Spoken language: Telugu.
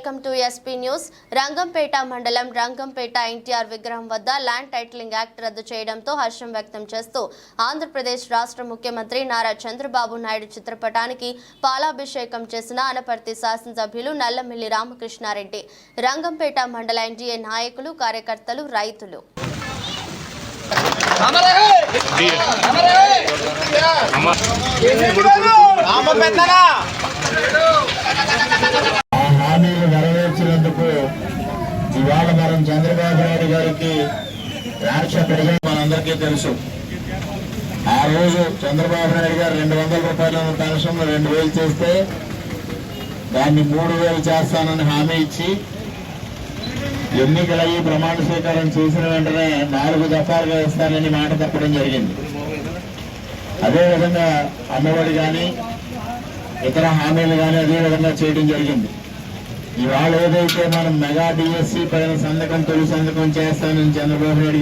Welcome to SP news. Rangampet mandal Rangampet NTR విగ్రహం వద్ద ల్యాండ్ టైటిలింగ్ యాక్ట్ రద్దు చేయడంతో హర్షం వ్యక్తం చేస్తూ ఆంధ్రప్రదేశ్ రాష్ట్ర ముఖ్యమంత్రి నారా చంద్రబాబు నాయుడు చిత్రపటానికి పాలాభిషేకం చేసిన అనపర్తి శాసనసభ్యులు నల్లమిల్లి రామకృష్ణారెడ్డి, రంగంపేట మండల ఎన్డీఏ నాయకులు, కార్యకర్తలు, రైతులు. హామీలు నెరవేర్చినందుకు ఇవాళ మనం చంద్రబాబు నాయుడు గారికి రాష్ట్ర ప్రజలు మనందరికీ తెలుసు. ఆ రోజు చంద్రబాబు నాయుడు గారు 200 రూపాయల పెన్షన్ 2000 చేస్తే దాన్ని 3000 చేస్తానని హామీ ఇచ్చి ఎన్నికలయ్యి ప్రమాణ స్వీకారం చేసిన వెంటనే 4 దఫాలుగా ఇస్తానని మాట తప్పడం జరిగింది. అదేవిధంగా అమ్మఒడి కానీ ఇతర హామీలు కానీ అదేవిధంగా చేయడం జరిగింది. ఇవాళ ఏదైతే మనం మెగా డిఎస్సి పైన తొలి సంతకం చేస్తానని చంద్రబాబు నాయుడు